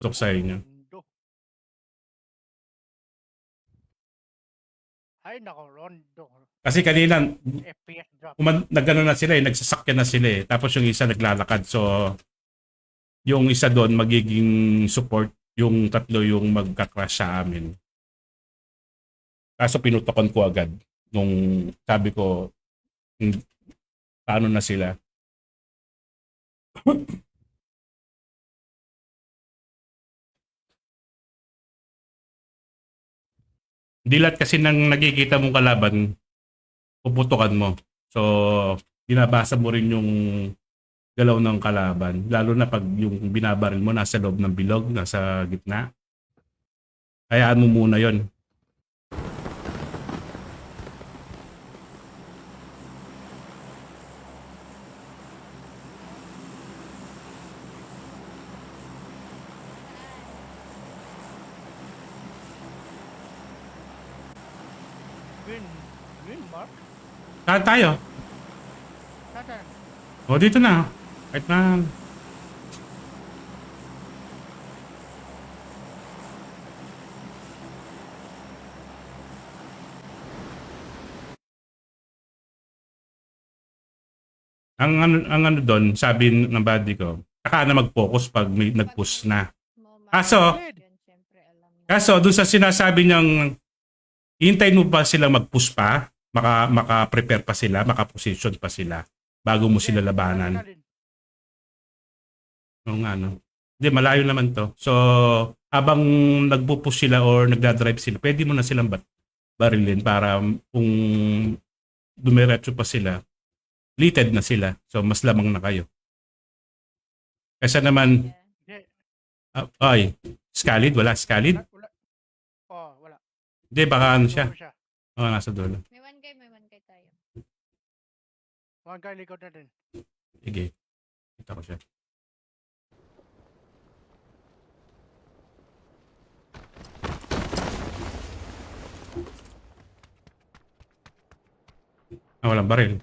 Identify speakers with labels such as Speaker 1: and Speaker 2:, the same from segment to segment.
Speaker 1: Tok sa inyo.
Speaker 2: Rondo. Ay, nako, Rondo.
Speaker 1: Kasi kanina,
Speaker 2: FPS drop.
Speaker 1: nagano na sila eh, nagsasakyan na sila eh. Tapos yung isa naglalakad. So, yung isa doon magiging support, yung tatlo yung magka-crash sa amin. Kaso pinutokan ko agad nung sabi ko, paano na sila. Hindi lahat kasi nang nakikita mong kalaban, puputokan mo. So, binabasa mo rin yung galaw ng kalaban. Lalo na pag yung binabaril mo nasa loob ng bilog, nasa gitna. Hayaan mo muna yon.
Speaker 2: Green mark?
Speaker 1: Saan tayo?
Speaker 2: Saan?
Speaker 1: O, dito na. Kahit na. Ang ano doon, sabi ng buddy ko, saka na mag-focus pag may nag-push na. Kaso, doon sa sinasabi niyang, hintayin mo ba sila mag-push pa? Maka-prepare pa sila, maka-position pa sila bago mo sila labanan. Oo nga, no? Hindi, malayo naman to. So, habang nagpo-push sila or nagdadrive sila, pwede mo na silang barilin para kung dumiretso pa sila, litid na sila. So, mas lamang na kayo. Kaysa naman, ay, Scalid? Wala, Scalid?
Speaker 2: Oh, wala.
Speaker 1: Hindi, baka ano siya. Oo, nasa dulo.
Speaker 3: May one guy tayo.
Speaker 2: One guy, likod na din.
Speaker 1: Sige, kita ko siya. Walang baril.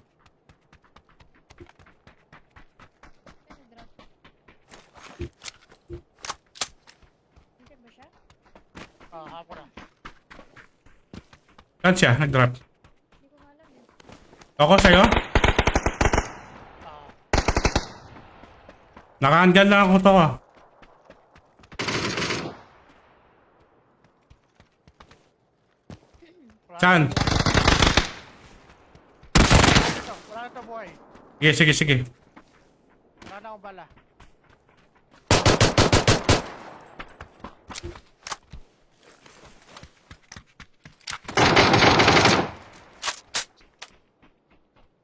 Speaker 3: Nandiyan ba siya?
Speaker 2: Hapon na.
Speaker 1: Saan siya? Nag-drop.
Speaker 3: Hindi ko alam eh.
Speaker 1: Ako sa'yo? Naka-handgun lang ako to ah. Saan?
Speaker 2: Wala na ito, boy.
Speaker 1: Sige.
Speaker 2: Wala na akong bala.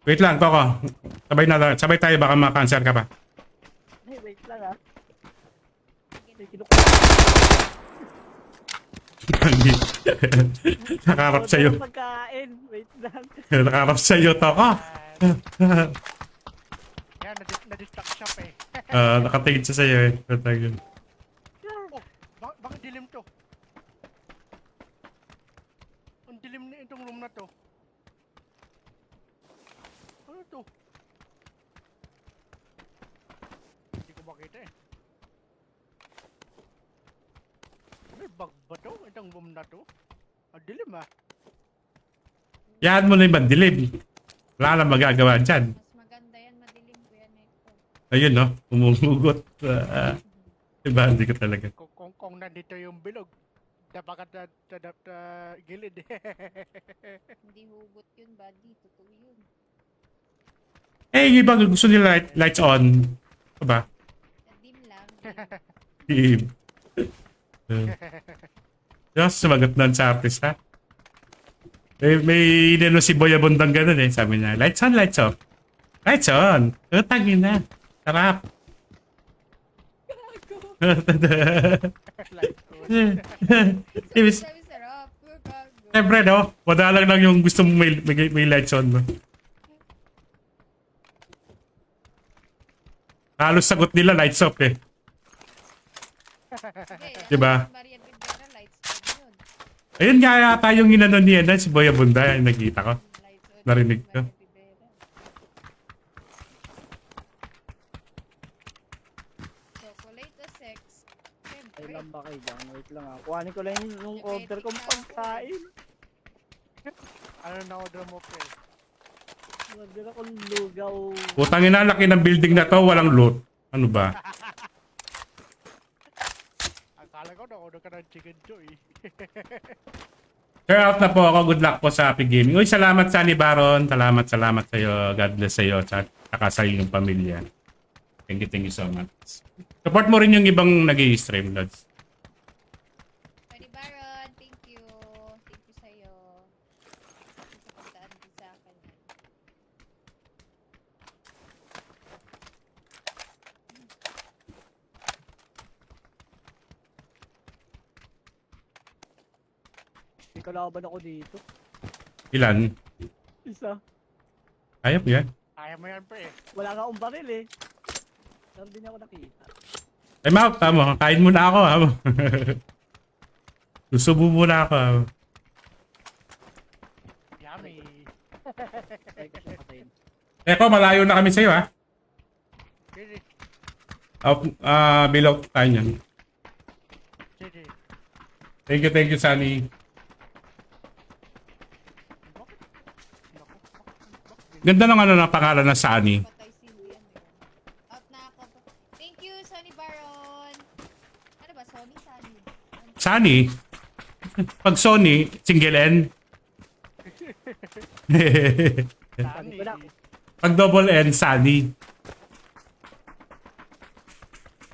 Speaker 1: Wait lang, Coco. Sabay tayo, baka ma-cancer ka pa.
Speaker 4: Hey, wait lang ah.
Speaker 1: Nakaharap sa'yo.
Speaker 4: Pagkain, wait lang.
Speaker 1: Nakaharap sa'yo, Coco.
Speaker 2: Yan, na-distract siya pa eh.
Speaker 1: Nakatingin siya sa'yo eh.
Speaker 2: Oh, bakit dilim to? Ang dilim na itong room na to. Ano to? Hindi ko makita eh. May bug ba to? Itong room na to? Ang dilim ah.
Speaker 1: Yan mo na yung bandilim. Wala na magagawa dyan.
Speaker 3: Mas maganda yan, madilim ko yan eh.
Speaker 1: Ayun no, umumugot. Diba, hindi ko talaga.
Speaker 2: Kung nandito yung bilog, dapat gilid.
Speaker 3: Hindi hugot yun, buddy. Totoo yun.
Speaker 1: Eh, yung iba gusto nila lights on. Diba?
Speaker 3: Dim lang.
Speaker 1: Dim. Diyos, sumagot nun sa artist ha. May inano si Boy Abundang ganun eh. Sabi niya, lights on, lights off. Lights on. Tagin na. Sarap.
Speaker 3: Sabi sarap.
Speaker 1: Siyempre no, madalang lang yung gusto mong may lights on mo. Halos sagot nila lights off eh. Diba?
Speaker 3: Marian Rivera, lights on yun.
Speaker 1: Ayun nga yata yung inano niya na si Boy Abunda yung nakita ko.
Speaker 3: Lights on.
Speaker 1: Narinig ko.
Speaker 3: Marian Rivera. Chocolate o sex? Siyempre.
Speaker 4: lang ba kayo dyan? Wait lang ah. Kuhanin ko lang yung order kong pagkain.
Speaker 2: Ano na order mo, pre?
Speaker 4: Order akong lugaw.
Speaker 1: Putang ina, laki ng building na to, walang loot. Ano ba?
Speaker 2: Akala ko na-order ka ng chicken joy.
Speaker 1: Share out na po ako. Good luck po sa Happy Gaming. Uy, salamat Sunny Baron. Salamat sa iyo. God bless sa iyo at saka sa iyong pamilya. Thank you so much. Support mo rin yung ibang nag-i-stream, Lods.
Speaker 3: Sorry, Baron. Thank you. Thank you sa'yo. Sa pagdaan din sa akin.
Speaker 4: May kalaban ako dito.
Speaker 1: Ilan?
Speaker 4: Isa.
Speaker 1: Ayop yan.
Speaker 2: Kaya mo yan, pre.
Speaker 4: Wala nga akong baril eh. Pero di niya ako nakita.
Speaker 1: Time out, tamo. Kain muna ako, ha? Susubo muna ako, ha?
Speaker 2: Yummy.
Speaker 4: Try ko siya patayin.
Speaker 1: Eko, malayo na kami sa'yo, ha?
Speaker 2: Sige,
Speaker 1: Below tayo niyan.
Speaker 2: sige.
Speaker 1: Thank you, Sunny.
Speaker 2: Bakit? Naku, bakit?
Speaker 1: Ganda ng ano na pangalan na Sunny.
Speaker 3: Patay si Liam yun. Out na ako. Thank you, Sonny Baron. Ano ba? Sonny? Sunny?
Speaker 1: Sunny? Pag Sony, single N.
Speaker 4: Sabi ko na.
Speaker 1: Pag double N, Sunny.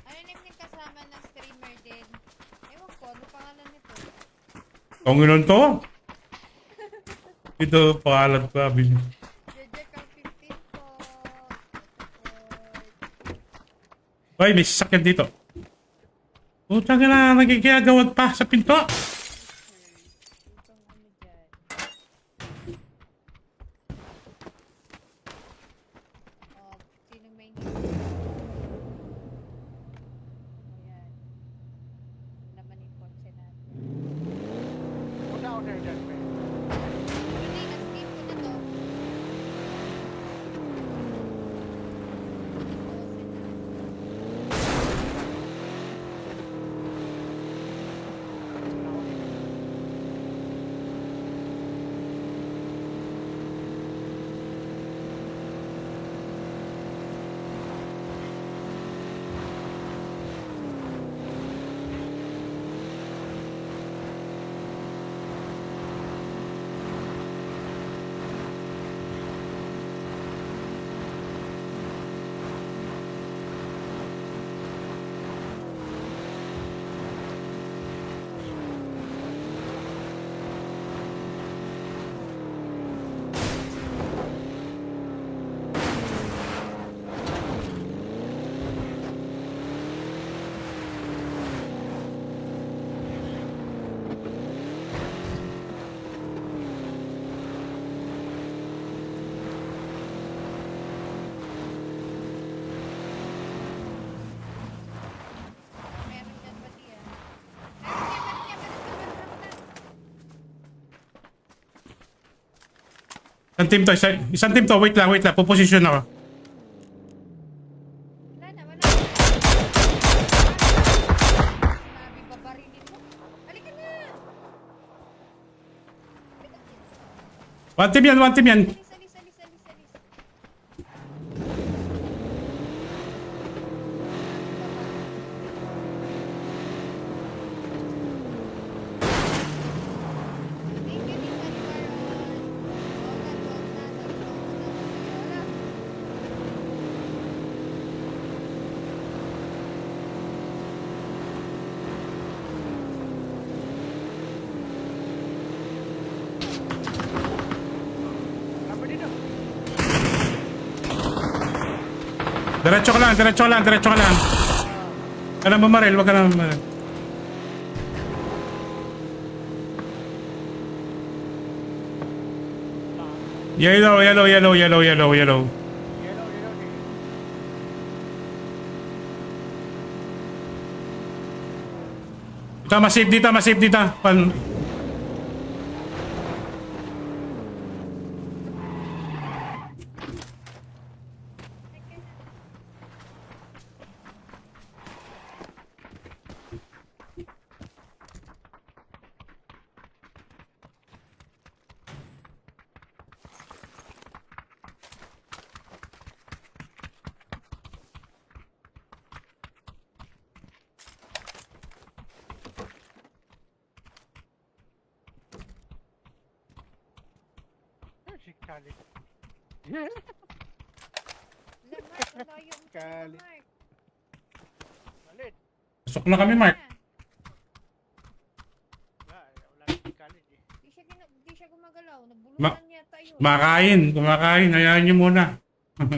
Speaker 3: Ano name yung kasama ng streamer din? Ewan ko, ano pangalan nito?
Speaker 1: Kung inon to? Ito, pangalan ko.
Speaker 3: Jeje Kang 15 po.
Speaker 1: Hoy, may sasakyan dito. Putang na, nagigagawad pa sa pinto.
Speaker 3: Itong ano dyan. Oh, sino may name? Ayan. Laman yung kotse natin.
Speaker 2: Una order dyan, pre.
Speaker 3: Hindi, na-skip ko na to. Meron dyan ba diyan? Meron dyan,
Speaker 1: Isang team to, isang team to. Wait lang. Puposition ako.
Speaker 3: wala na. Sinabi, babarilin mo. Halika na!
Speaker 1: One team yan.
Speaker 3: Alis. Thank you, Tita Baron. Wala.
Speaker 2: Laban dito.
Speaker 1: Diretso ka lang. Huwag ka na mamaril. Yellow.
Speaker 2: Yellow, yellow, sige.
Speaker 1: Ito, masave dito.
Speaker 2: Kali.
Speaker 3: Wala, Mark. Malayo mo sa
Speaker 2: Kali.
Speaker 3: Mark.
Speaker 2: Malit.
Speaker 1: Pasok na kami, Mark.
Speaker 2: Wala si Kali.
Speaker 3: Di siya gumagalaw. Nagbulutan yata yun.
Speaker 1: Kumakain. Hayaan niyo muna.
Speaker 2: Wala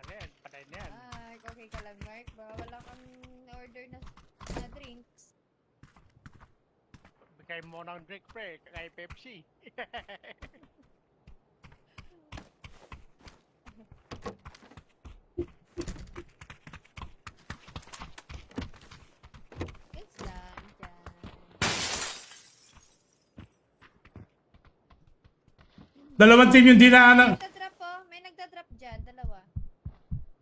Speaker 2: na yan. Patay na yan.
Speaker 3: Ay, okay ka lang, Mark. Baka wala kang order na drinks.
Speaker 2: Bigay mo ng drink, pre. Kay Pepsi.
Speaker 3: It's lang dyan.
Speaker 1: Dalawang team yung dinaanan.
Speaker 3: Nagdadrop po. May nagdadrop dyan. Dalawa.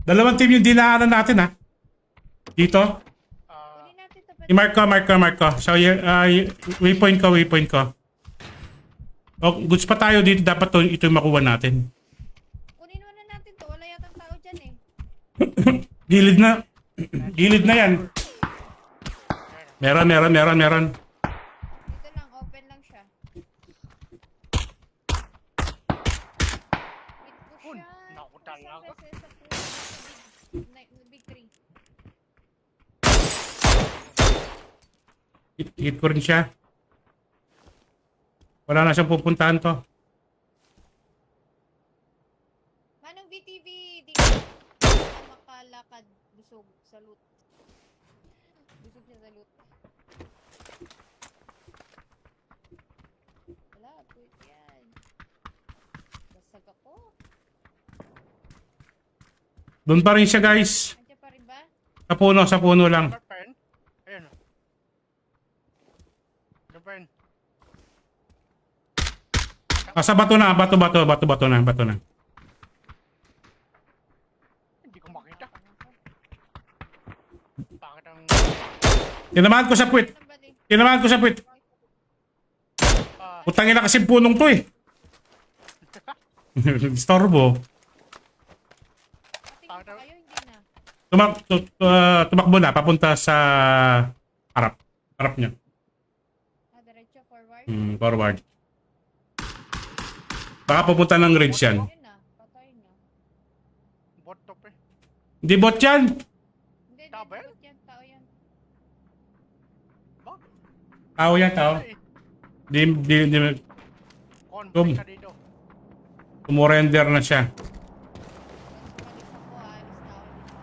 Speaker 1: Dalawang team yung dinaanan natin, ha? Dito.
Speaker 2: Ah,
Speaker 3: Kunin natin ito.
Speaker 1: I-mark ko. So, waypoint ko. Oh, goods pa tayo dito. Dapat ito yung makuha natin.
Speaker 3: Kunin muna natin to. Wala yatang tao dyan eh.
Speaker 1: Gilid na. Gilid na yan. Meron.
Speaker 3: Dito lang. Open lang siya. Hit ko
Speaker 2: Uy,
Speaker 3: siya.
Speaker 2: naku, talaga.
Speaker 3: Big 3.
Speaker 1: Hit ko rin siya. Wala na siyang pupuntahan to.
Speaker 3: Manong VTV, di ka makalakad. Busog sa loot. Busog siya sa loot. Wala, pwede yan. Basag ako.
Speaker 1: Doon pa rin siya, guys.
Speaker 3: Andiyan pa rin ba?
Speaker 1: Sa puno lang.
Speaker 2: Pen. Ayun. Ano pen?
Speaker 1: Sa bato na. Bato na.
Speaker 2: Hindi ko makita. Bakit ang...
Speaker 1: Tinamahan ko sa puwit.
Speaker 3: Ano ba di?
Speaker 1: Utangin na kasi punong to eh. Storbo.
Speaker 3: Patingin pa kayo, hindi na.
Speaker 1: Tumakbo na. Papunta sa harap. Harap niya.
Speaker 3: Diretso, forward.
Speaker 1: Forward. Baka pupunta ng ridge yan.
Speaker 3: Yun na, patay na.
Speaker 2: Bot to, pre.
Speaker 1: Hindi bot yan.
Speaker 3: Hindi,
Speaker 2: Tao ba yan?
Speaker 3: dapat yan, tao yan.
Speaker 2: Ba?
Speaker 1: Tao yan, tao.
Speaker 2: Ay,
Speaker 1: Di
Speaker 2: conflict ka dito.
Speaker 1: tumurender na siya.
Speaker 3: Once umalis ako, alis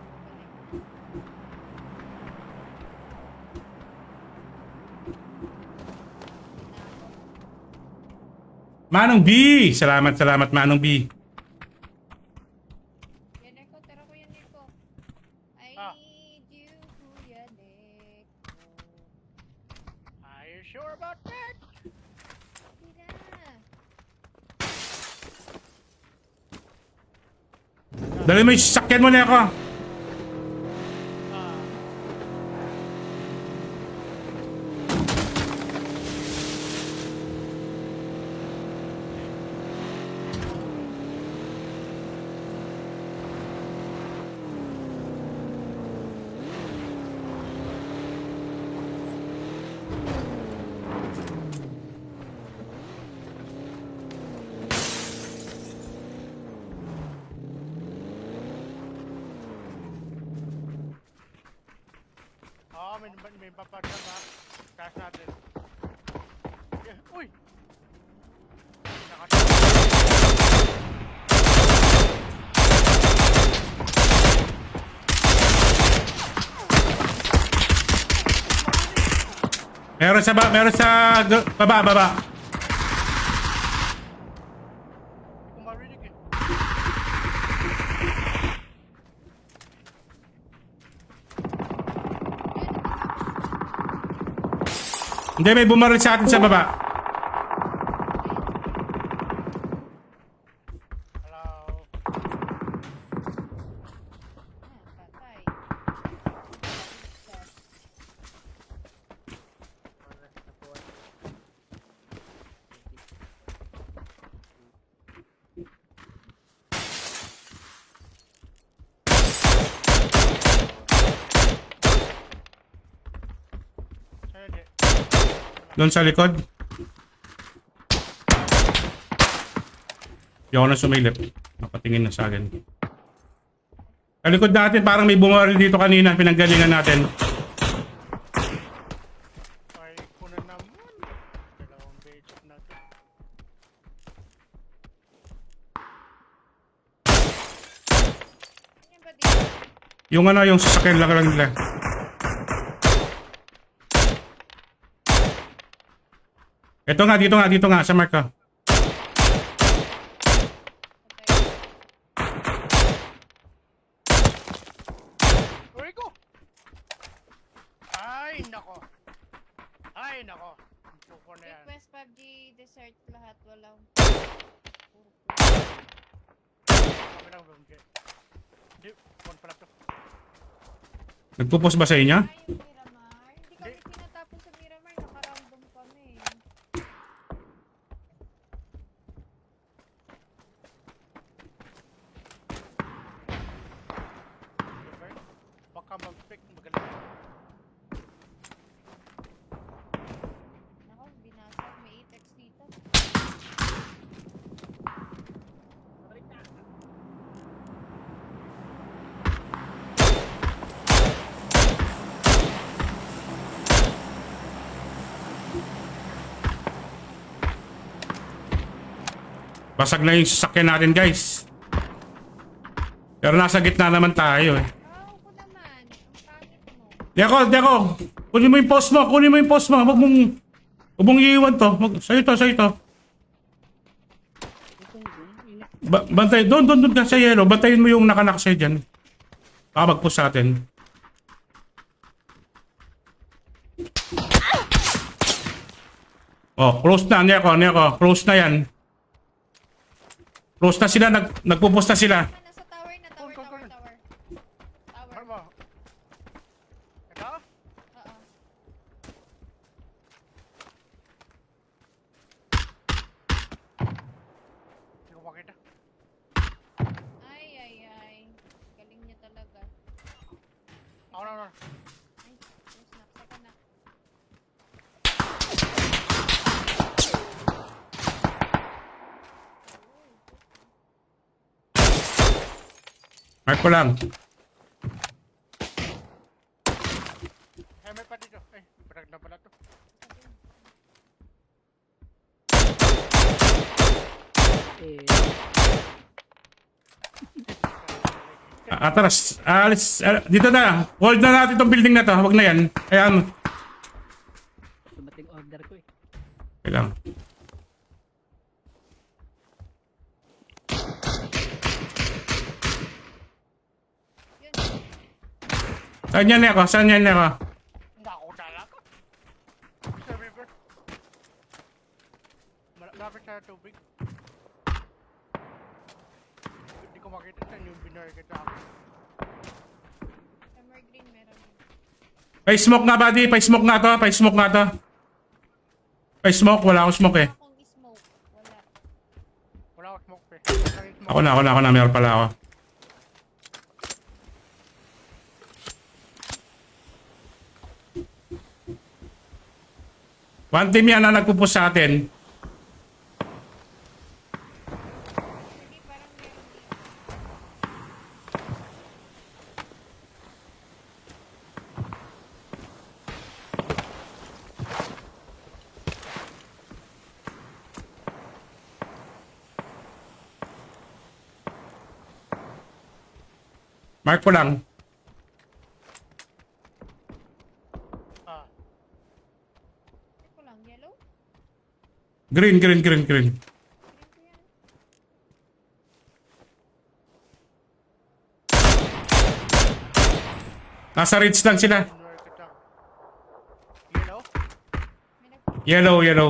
Speaker 3: na ako dito.
Speaker 1: Manong B! Salamat, Manong B.
Speaker 3: Yan ako, tara ko yan ko. I
Speaker 2: Ah.
Speaker 3: need you, Kuya Neko.
Speaker 2: Are you sure about that?
Speaker 3: Hindi na.
Speaker 1: Dali mo yung sasakyan mo na ako.
Speaker 2: Ah, may papagod ba? Cash natin. Uy!
Speaker 1: Meron sa baba.
Speaker 2: Kung marinig eh.
Speaker 1: Hindi, may bumaril sa atin sa baba.
Speaker 2: Hello.
Speaker 3: Patay.
Speaker 2: Hindi.
Speaker 1: Doon sa likod. Hindi ako na sumilip. Napatingin na sa akin. Kalikod natin, parang may bumaril dito kanina. Pinanggalingan natin.
Speaker 2: Ay, ko na naman. Dalawang beses na to.
Speaker 3: Yan ba dito?
Speaker 1: Yung ano, yung sasakyan lang nila. Ito nga, dito nga, sa mark ko.
Speaker 2: Uy ko! Ay, nako. Ay, nako. Pupo na yan.
Speaker 3: Request PUBG dessert lahat. Walang...
Speaker 2: Kami lang bumigay. Hindi, phone pala to.
Speaker 1: Nagpupos ba sa inyo?
Speaker 3: Ay, yung Miramar. Hindi kami tinatapon sa Miramar. Nakarandom kami.
Speaker 2: Diba? Baka mag-pick, magaling.
Speaker 3: Nako, binasag. May 8x dito.
Speaker 1: Basag na yung sasakyan natin, guys. Pero nasa gitna naman tayo eh.
Speaker 3: Oh, ko naman. Ang pangit mo.
Speaker 1: Di ako. Kunin mo yung post mo. Huwag mong iiwan to. Sa'yo to. Bantay. Doon ka sa yellow. Bantayin mo yung nakanak sa'yo dyan. Baka mag-push sa atin. Oh, close na. Neko. Close na yan. Close na sila. Nagpo-post na sila.
Speaker 3: Nasa tower na. Tower.
Speaker 2: Ano
Speaker 3: Tower.
Speaker 2: ba? Ito?
Speaker 3: Oo.
Speaker 2: Hindi ko makita.
Speaker 3: Ay. Galing niya talaga.
Speaker 2: Ako na.
Speaker 3: Ay, snap. Saka na.
Speaker 1: Mark ko lang.
Speaker 2: Eh, may pa dito. Eh, parang na pala to.
Speaker 1: Atras. Alis. Dito na. Hold na natin itong building na to. Huwag na yan. Ayan.
Speaker 4: Dumating order ko eh.
Speaker 1: Kailang.
Speaker 3: Yun.
Speaker 1: Saan yan ako?
Speaker 2: Nako talaga. Sa river. Malapit sa tubig. Hindi ko makita saan yung binari kita ako.
Speaker 3: Summer green meron din.
Speaker 1: Pa-smoke nga, buddy. Pa-smoke nga to. Pa-smoke. Wala akong smoke eh.
Speaker 3: Wala akong smoke. Wala.
Speaker 2: Wala ako smoke pe.
Speaker 1: Ako na. Meron pala ako. One team yan na nagpupus sa atin.
Speaker 3: Sige, parang meron dito.
Speaker 1: Mark ko lang.
Speaker 2: Ah,
Speaker 3: Check ko lang. Yellow?
Speaker 1: Green.
Speaker 3: Green ko yan.
Speaker 1: Nasa ridge lang sila.
Speaker 2: binari kita. Yellow?
Speaker 3: May nag-
Speaker 1: Yellow.
Speaker 3: Copy yun.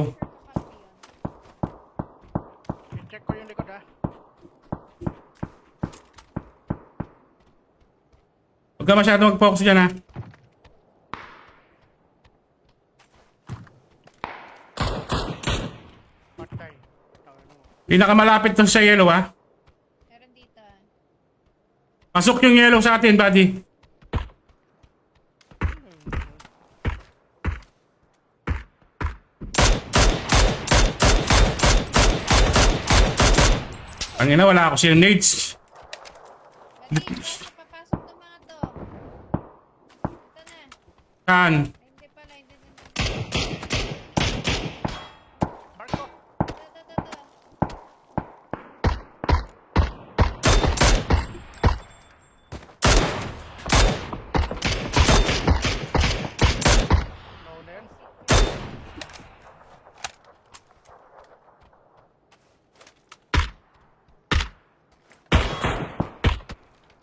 Speaker 2: I-check ko yung likod ha.
Speaker 1: Huwag ka masyado mag-focus dyan ha.
Speaker 2: Patay. Tawin mo.
Speaker 1: Pinakamalapit to sa yellow ha.
Speaker 3: Meron dito.
Speaker 1: Pasok yung yellow sa atin, buddy. Ang ina, wala ako siya nades.
Speaker 3: Dali, basta papasok ng mga to. Ito na.
Speaker 1: Kan?
Speaker 3: Ay, hindi pala, hindi.
Speaker 2: Marco!
Speaker 3: Ito.
Speaker 2: No na yan.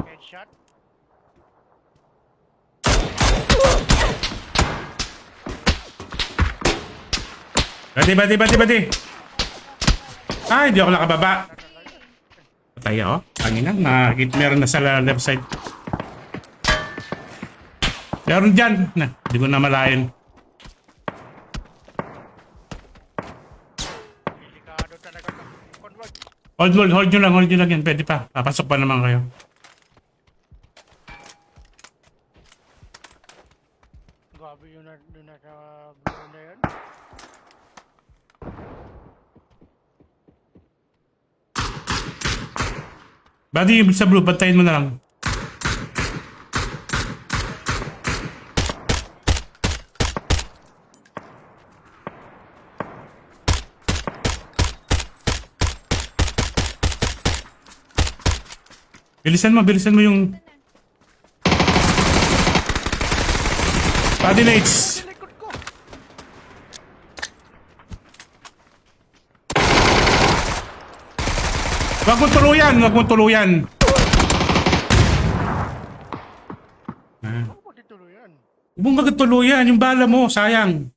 Speaker 2: Headshot.
Speaker 1: Bati. Ay, hindi ako nakababa. Patay ako. Tangina, meron na sa left side. Meron dyan. Hindi ko na malayan.
Speaker 2: Delikado talaga to. Convert.
Speaker 1: Hold nyo lang yan. Pwede pa. Papasok pa naman kayo.
Speaker 2: Grabe yun na sa blue na yan.
Speaker 1: Buddy, yung sa blue, bantayin mo na lang. Bilisan mo yung
Speaker 3: Ito na.
Speaker 1: body lights.
Speaker 2: Sa likod ko!
Speaker 1: Huwag mong tuluyan.
Speaker 2: Ako pati tuloy yan.
Speaker 1: Huwag mong magtuluyan. Yung bala mo, sayang.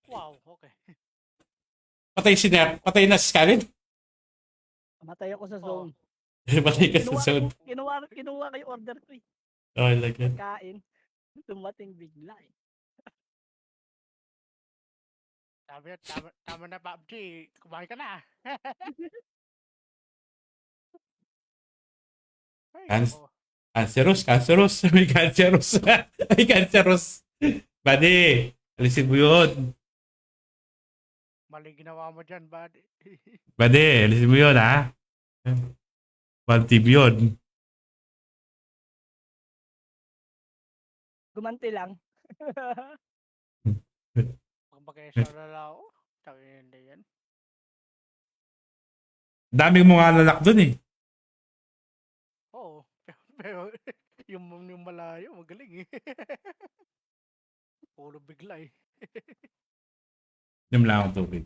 Speaker 2: Wow, okay.
Speaker 1: Patay si Nep. Patay na si Scarlett.
Speaker 4: Matay ako sa
Speaker 2: Oh.
Speaker 4: zone.
Speaker 1: Patay ka sa zone.
Speaker 4: Kinuha kayo order ko eh.
Speaker 1: Oh, I like it.
Speaker 4: Kain. Dumating bigla eh.
Speaker 2: Sabi na, tama na PUBG. Kumain ka na. Ay,
Speaker 1: Hans-
Speaker 2: nako.
Speaker 1: Cancerous. May cancerous. Buddy, alisin mo yun.
Speaker 2: Mali ginawa mo dyan, bud.
Speaker 1: Buddy, alisin mo yun, ha? One team yun.
Speaker 4: Gumanti lang.
Speaker 2: Pagpagkesa na lang ako. Tangin na yan.
Speaker 1: Daming mga lalak dun, eh.
Speaker 2: Oo. Pero yung malayo, magaling eh. Puro bigla eh.
Speaker 1: Inom lang akong tubig.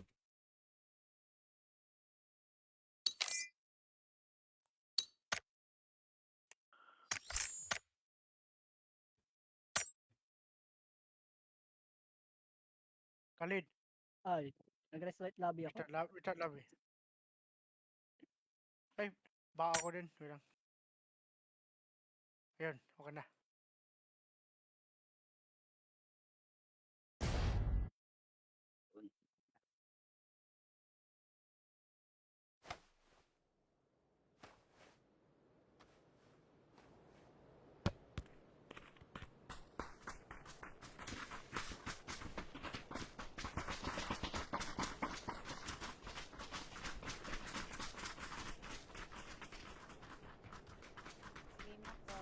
Speaker 2: Khalid,
Speaker 4: Ay, nag-restart lobby ako.
Speaker 2: Richard Love eh. Ay, baka ako din. Wait lang. Ayun, okay na.
Speaker 3: Game ako.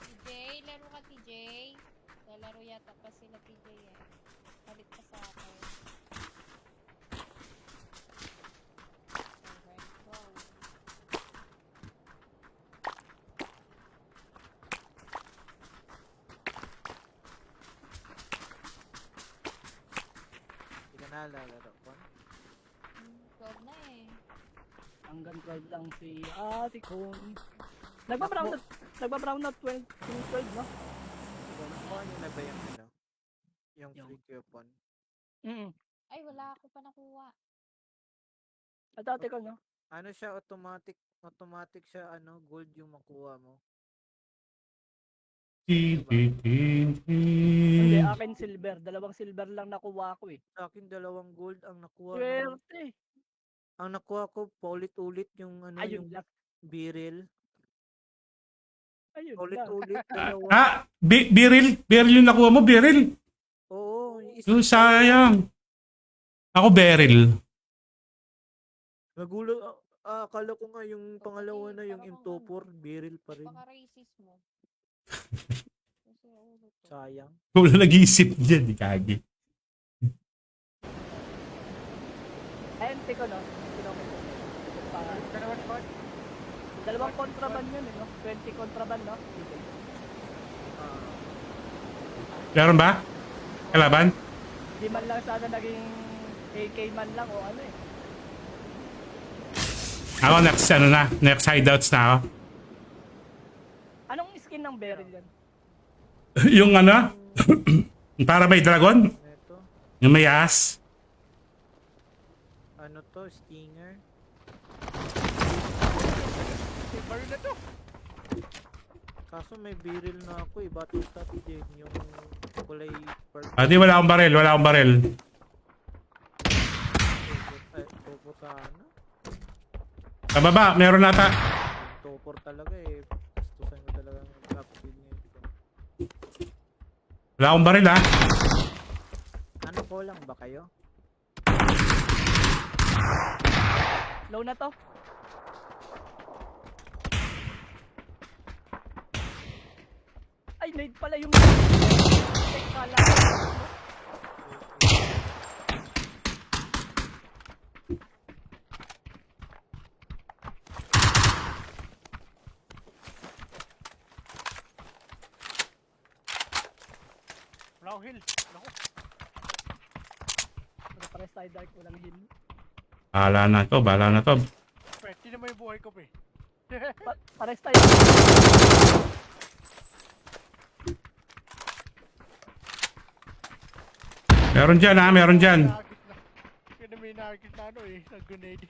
Speaker 3: TJ, laro ka TJ. Lalaro yata pa sila TJ eh. Palit pa sa akin. Alright, go.
Speaker 5: Hindi ka na lalaro po.
Speaker 3: Gold na eh.
Speaker 4: Hanggang 12 lang si Ate Con. Nagbabrown na 20, 12, no?
Speaker 5: Nakuha niyo na ba yung ano? Yung
Speaker 4: Yung-
Speaker 5: free coupon?
Speaker 3: Ay, wala ako pa nakuha.
Speaker 4: At Ate Con, no?
Speaker 5: Ano siya, automatic siya, ano, gold yung makuha mo.
Speaker 4: Hindi, akin silver. Dalawang silver lang nakuha ko eh.
Speaker 5: Sa akin, 2 gold ang nakuha.
Speaker 4: Swerte.
Speaker 5: Ang nakuha ko, paulit-ulit yung ano,
Speaker 4: Ayun
Speaker 5: yung
Speaker 4: lang.
Speaker 5: Biril.
Speaker 4: Ayun lang.
Speaker 5: Ulit-ulit, dalawa.
Speaker 1: Biril yung nakuha mo, Biril.
Speaker 5: Oo,
Speaker 1: Yung sayang. Ako, Beryl.
Speaker 5: Nagulo, akala ko nga yung pangalawa na yung M24, Biril pa rin.
Speaker 3: Baka racist mo. Kasi ulo to.
Speaker 5: Sayang.
Speaker 1: Wala nag-iisip dyan, di kagi.
Speaker 4: Ayun, tiko, no? Kinumin ko.
Speaker 2: Dalawa ni Bart.
Speaker 4: Dalawang kontraban yun, no? 20 kontraban, no? Sige.
Speaker 5: Ah,
Speaker 1: Meron ba? Kalaban?
Speaker 4: Di man lang sana naging AK man lang o ano eh.
Speaker 1: Ako, next hideouts na ako.
Speaker 4: Anong skin ng Beryl yan?
Speaker 1: Yung ano? Para may dragon?
Speaker 5: Ito.
Speaker 1: Yung may ass?
Speaker 5: Ano to? Stinger?
Speaker 2: May baril na to.
Speaker 5: Kaso may biril na ako eh. Battle stat din yung kulay purple.
Speaker 1: Di wala akong baril, wala akong baril.
Speaker 5: Topor sa ano?
Speaker 1: Sa baba, meron nata.
Speaker 5: Topor talaga eh. Gustusan ko talagang trap speed niya ito.
Speaker 1: Wala akong baril, ha?
Speaker 5: Ano ko lang ba kayo?
Speaker 4: Low na to. Ay, nade pala yung... Ay, kala ko.
Speaker 2: Wala akong heal. Naku.
Speaker 4: Pero pares tayo dark, walang heal.
Speaker 1: Bahala na to.
Speaker 2: Pwede naman yung buhay ko, pre.
Speaker 4: Pares tayo.
Speaker 1: Meron dyan, ha? Meron dyan.
Speaker 2: Kaya na may nakakit na ano eh. Nag-grenade.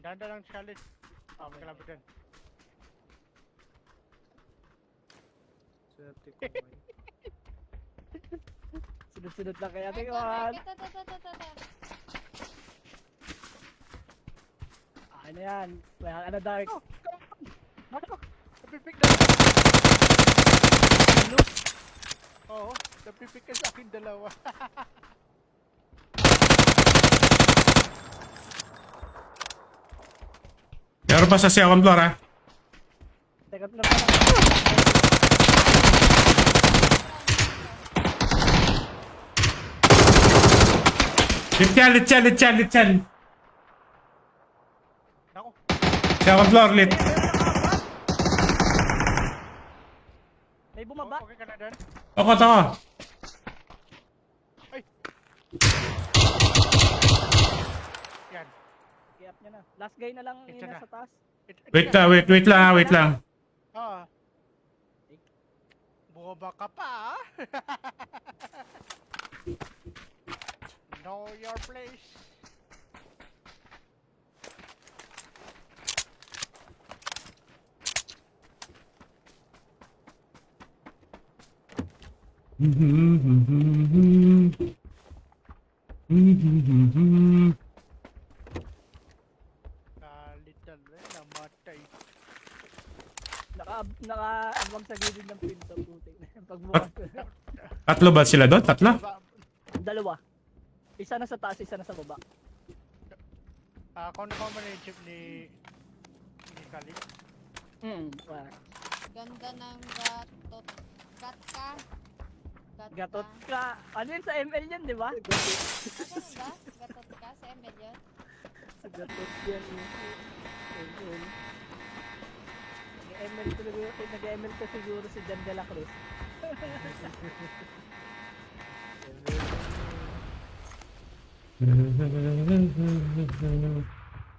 Speaker 2: Danda lang challenge. May kalaban dyan.
Speaker 5: Swerte ko ngayon.
Speaker 4: Sunod-sunod lang kaya.
Speaker 3: Ay,
Speaker 4: Tingnan
Speaker 3: Bart,
Speaker 4: mo.
Speaker 3: ito.
Speaker 4: Ano yan? Ano dark?
Speaker 2: Oh, Ano? Napipik na.
Speaker 4: Ano?
Speaker 2: Oo. Napipik ka sa akin dalawa.
Speaker 1: Meron pa sa second floor, ha?
Speaker 4: Teka lang pala.
Speaker 1: Lityan.
Speaker 2: Naku.
Speaker 1: Second floor, lit.
Speaker 4: May bumaba.
Speaker 2: Okay ka na dyan?
Speaker 1: Ako.
Speaker 2: Yan.
Speaker 4: I-up niya na. Last guy na lang
Speaker 2: Ito
Speaker 4: yun
Speaker 2: na.
Speaker 4: sa taas.
Speaker 1: Wait lang.
Speaker 2: Ah. Bumaba ka pa, ah. Know your place. Kalitan rin, namatay.
Speaker 4: Naka-abang sa gilid ng pinto. Putik na. Pagbukas ko.
Speaker 1: Tatlo ba sila doon? Tatlo?
Speaker 4: Dalawa. Isa na sa taas, isa na sa baba.
Speaker 2: Kung ano man yung chip ni Khalid.
Speaker 4: Wala.
Speaker 3: Ganda ng gatot. Gatka.
Speaker 4: Gatot ka. Ano yun sa ML yan, di ba?
Speaker 3: Ano ba? Gatot ka sa ML yun?
Speaker 4: Gatot yan. ML. Nag-ML talaga yun. Nag-ML ko siguro si Jan de la Cruz.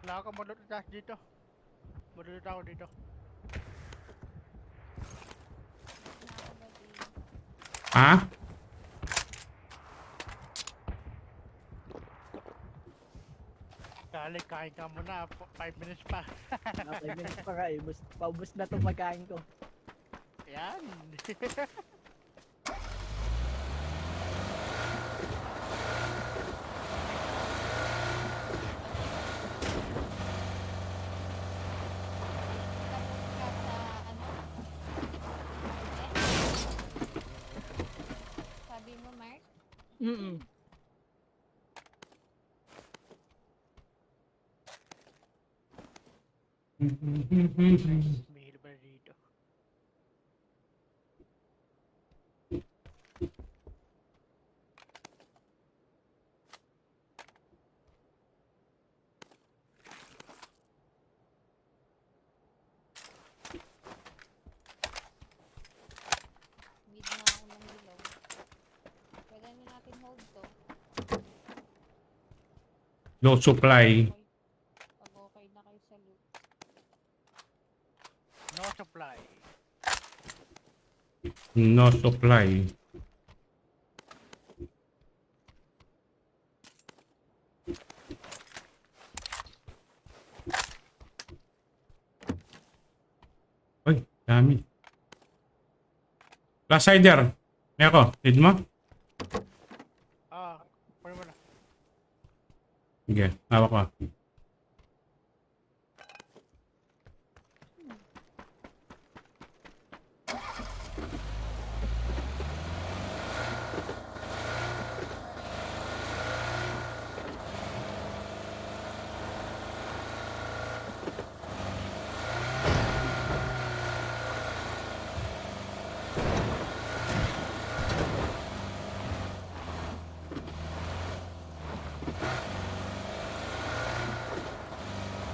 Speaker 2: Wala ka malulot dito. Malulot ako dito.
Speaker 1: Ha?
Speaker 2: Kali, kain ka muna. 5 minutes pa.
Speaker 4: 5 minutes pa ka eh. Paubos na itong magkain ko.
Speaker 2: Yan.
Speaker 3: Tapos ka sa ano? Sabi mo, Mark?
Speaker 4: Mm.
Speaker 2: May hilo pa dito.
Speaker 3: Need na ako ng ilaw. Pwede na natin hold to.
Speaker 1: Low supply.
Speaker 3: Pag okay na kayo sa loot.
Speaker 2: No supply.
Speaker 1: No supply. Uy, dami. Last sider. May ako. Need mo?
Speaker 2: Pwede mo na.
Speaker 1: Sige, hawak ko.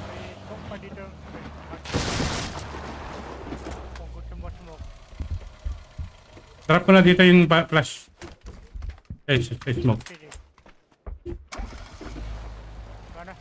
Speaker 2: May smoke pa dito. Kung gusto mo smoke.
Speaker 1: Trap ko na dito yung flash. Smoke.
Speaker 2: Sige. Kana.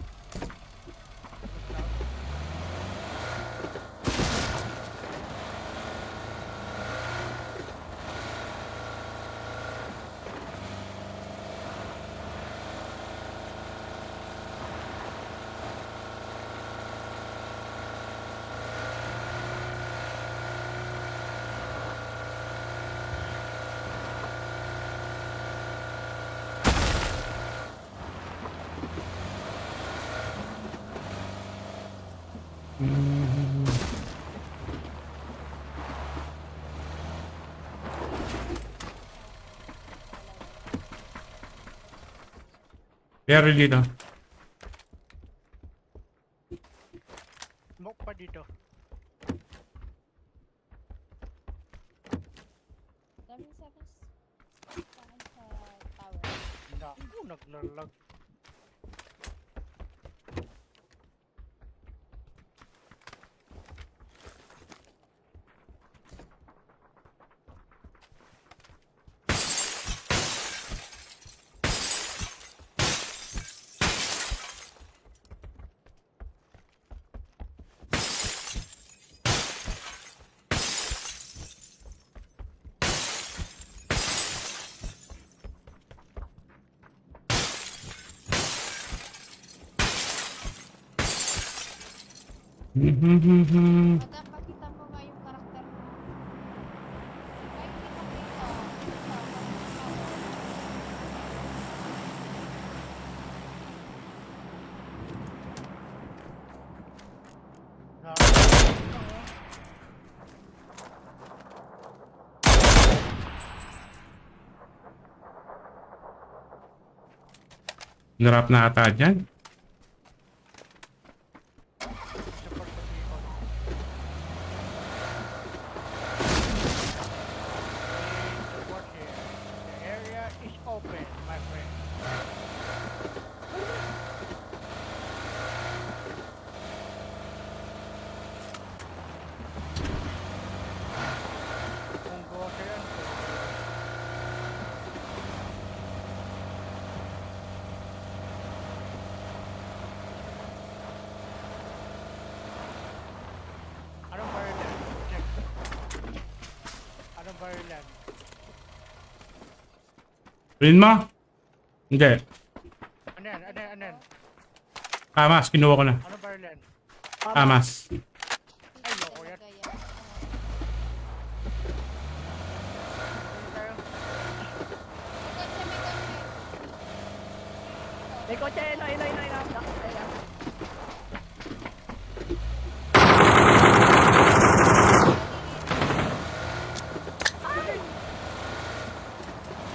Speaker 1: Pero dito.
Speaker 2: Smoke pa dito.
Speaker 3: Daming sevens. Saan sa tower?
Speaker 2: Naku, naglalag.
Speaker 3: Madam, pakita mo nga yung karakter mo. Ay, hindi makita.
Speaker 1: Narap na ata dyan.
Speaker 2: Support sa people. Support here. The area is open, my friend. Kung gote yan, anong barrel yan? Check. Anong barrel yan?
Speaker 1: Rin mo? Hindi.
Speaker 2: Ano yan? Ano yan? Ano yan?
Speaker 1: Tamas, kinuha ko na.
Speaker 2: Anong barrel yan?
Speaker 1: Tamas.
Speaker 2: Ay, loko yan.
Speaker 3: Talaga yan.
Speaker 4: May kotse, ayun.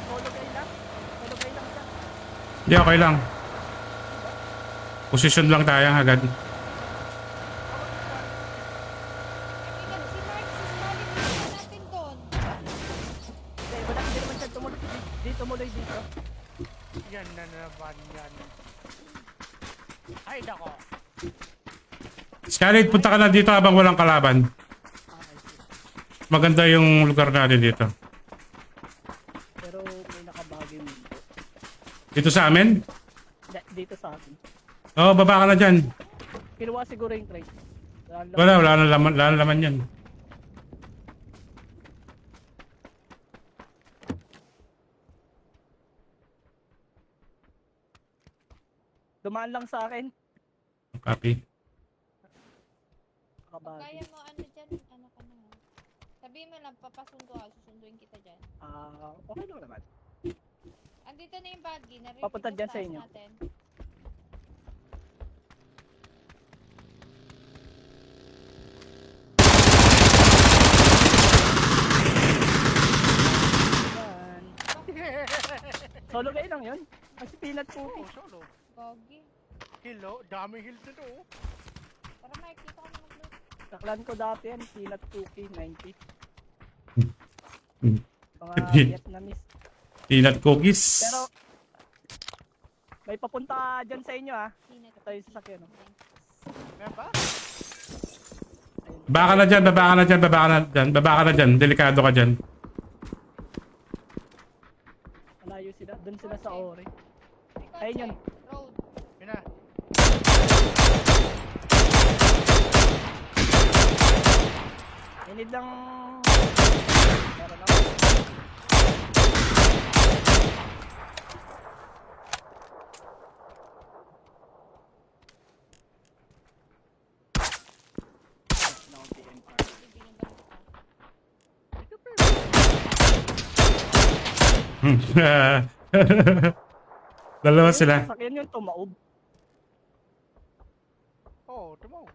Speaker 4: Solo guy lang siya.
Speaker 1: Hindi, okay lang. Position lang tayo agad.
Speaker 3: Tingnan, si Mark, si Scarlett, tingnan natin doon.
Speaker 4: Hindi naman siya tumuloy dito.
Speaker 2: Yan na naman yan. Ay, nako.
Speaker 1: Scarlett, punta ka na dito habang walang kalaban.
Speaker 4: Okay, sige.
Speaker 1: Maganda yung lugar natin dito.
Speaker 4: Pero may nakabagay mo.
Speaker 1: Dito sa amin?
Speaker 4: Dito sa akin.
Speaker 1: Oo, baba ka na dyan.
Speaker 4: Kinuha siguro yung crate.
Speaker 1: Wala na laman yan.
Speaker 4: Dumaan lang sa akin.
Speaker 1: Copy.
Speaker 4: Nakabagay.
Speaker 3: Kaya mo ano dyan, ano ka na. Sabihin mo lang, papasundo ako, susunduin kita dyan.
Speaker 4: Okay lang naman.
Speaker 3: Andito na yung baggy, na-review
Speaker 4: Papunta dyan sa inyo.
Speaker 3: natin.
Speaker 4: Yan. Solo guy lang yun. Kasi peanut
Speaker 2: Oo,
Speaker 4: cookie.
Speaker 2: solo.
Speaker 3: Gogi.
Speaker 2: Hello, daming hills na to. Oh.
Speaker 3: Para makikita ko na mag-loot.
Speaker 4: Taklan ko dati yan. Peanut cookie 90.
Speaker 1: Hmm.
Speaker 4: Mga Vietnamese.
Speaker 1: Peanut cookies.
Speaker 4: Pero may papunta dyan sa inyo
Speaker 3: Peanut
Speaker 4: Ito yung sasakyan. No?
Speaker 2: Meron ba?
Speaker 4: Ayun.
Speaker 1: Baba ka na dyan. Delikado ka dyan.
Speaker 4: Malayo sila. Doon sila sa Ori.
Speaker 3: May kotse.
Speaker 4: Ayun yun.
Speaker 3: Road.
Speaker 2: Yun na.
Speaker 4: Inid lang. Meron ako. No, PMR.
Speaker 3: Bibigyan ba kita?
Speaker 1: Dalawa sila.
Speaker 4: Sasakyan yun, tumaob.
Speaker 2: Oo, tumawag.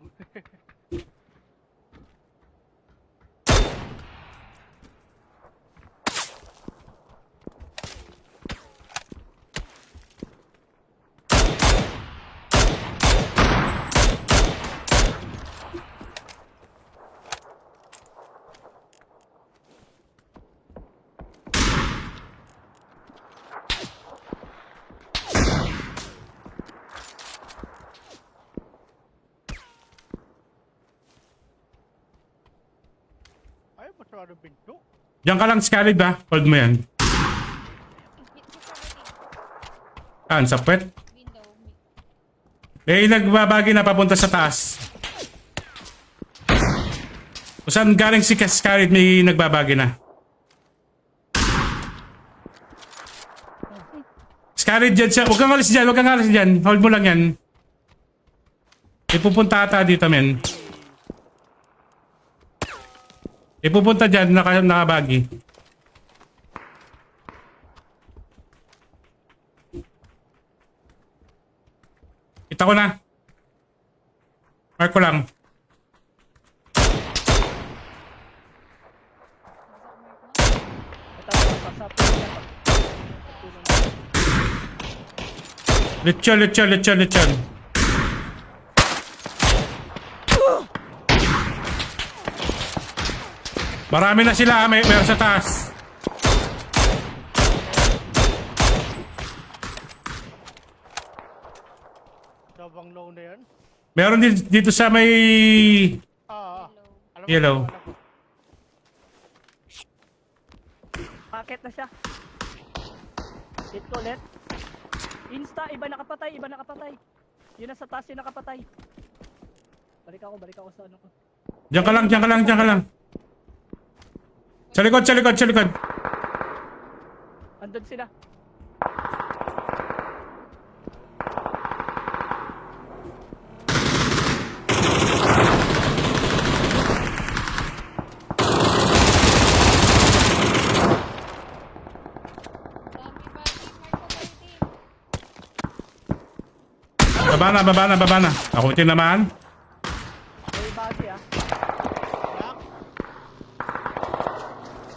Speaker 2: Ay, masarado pinto.
Speaker 1: Diyan ka lang, Scarlett ba? Hold mo yan.
Speaker 3: Hit ko sa ready.
Speaker 1: Saan? Sa puwet?
Speaker 3: Window.
Speaker 1: Nagbabagi na papunta sa taas. Kung saan galing si Scarlett, may nagbabagi na. Scarlett dyan siya. Huwag kang alis dyan. Hold mo lang yan. Ipupunta ata dito, men. Ipupunta dyan, nakabagi. Kita ko na. Mark ko lang.
Speaker 4: Ito, pasapin na to.
Speaker 1: Lechon. Marami na sila, meron sa taas.
Speaker 2: Dabang low na yan.
Speaker 1: Meron din dito sa may
Speaker 2: Alam mo,
Speaker 1: Yellow.
Speaker 2: alam ko.
Speaker 4: Packet na siya. Hit ko ulit. Insta, iba nakapatay. Yun nasa taas yung nakapatay. Balik ako sa ano ko.
Speaker 1: Diyan ka lang. Sa likod.
Speaker 4: Andun sila.
Speaker 3: Dami baggy. Mark ko 13.
Speaker 1: Baba na. Ako tinamaan.
Speaker 4: May bagi ah.
Speaker 2: Yak.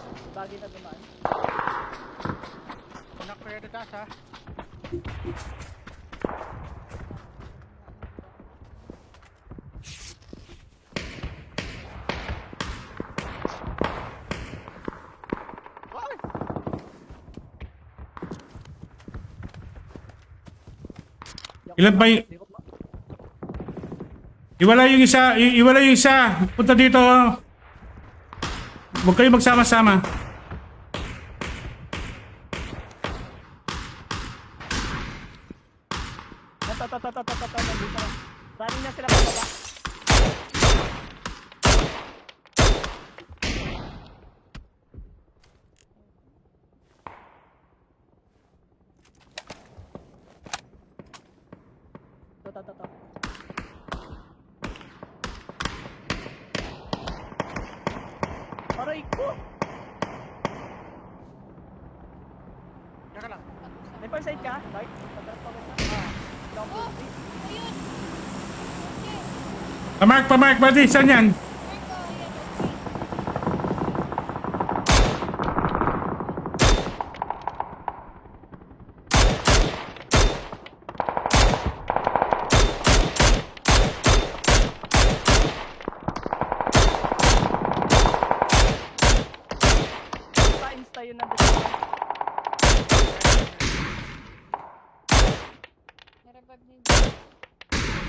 Speaker 4: May bagi na dumaan.
Speaker 2: Kunak ko yung taas ha. Ay!
Speaker 1: Ilan ba yung...
Speaker 4: Di ko ma-
Speaker 1: Iwala yung isa. Iwala yung isa. Punta dito. Huwag kayo magsama-sama.
Speaker 4: Nandito na. Running na sila pababa. To. Aray ko!
Speaker 2: Teka lang.
Speaker 4: May first aid ka? Dark? Patarap pa ba siya? Long
Speaker 3: Oh!
Speaker 4: break.
Speaker 3: Ayun! Okay.
Speaker 1: Pamark, buddy. Saan yan?
Speaker 3: Marco, ayan. Okay.
Speaker 4: Insta yun nandito.
Speaker 3: Narevive niya.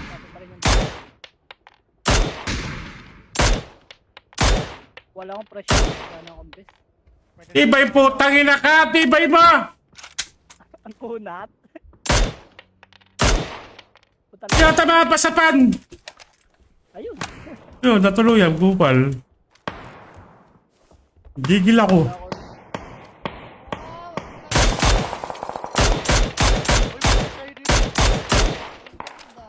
Speaker 4: Sabi pa rin yung wala akong pressure. Wala akong best.
Speaker 1: Tibay po. Tangina ka. Tibay mo.
Speaker 4: Ang kunat. Puta
Speaker 1: Kaya tama pa sa pan.
Speaker 4: ayun.
Speaker 1: Yun, natuluyan. Gupal. Gigil ako.
Speaker 4: Wala ako.
Speaker 2: Uy,
Speaker 1: Ay.
Speaker 2: bakit kayo dito?
Speaker 3: Ganda.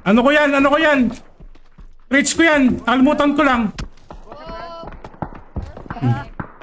Speaker 1: Ano ko yan? Reach ko yan. Kalimutan ko lang.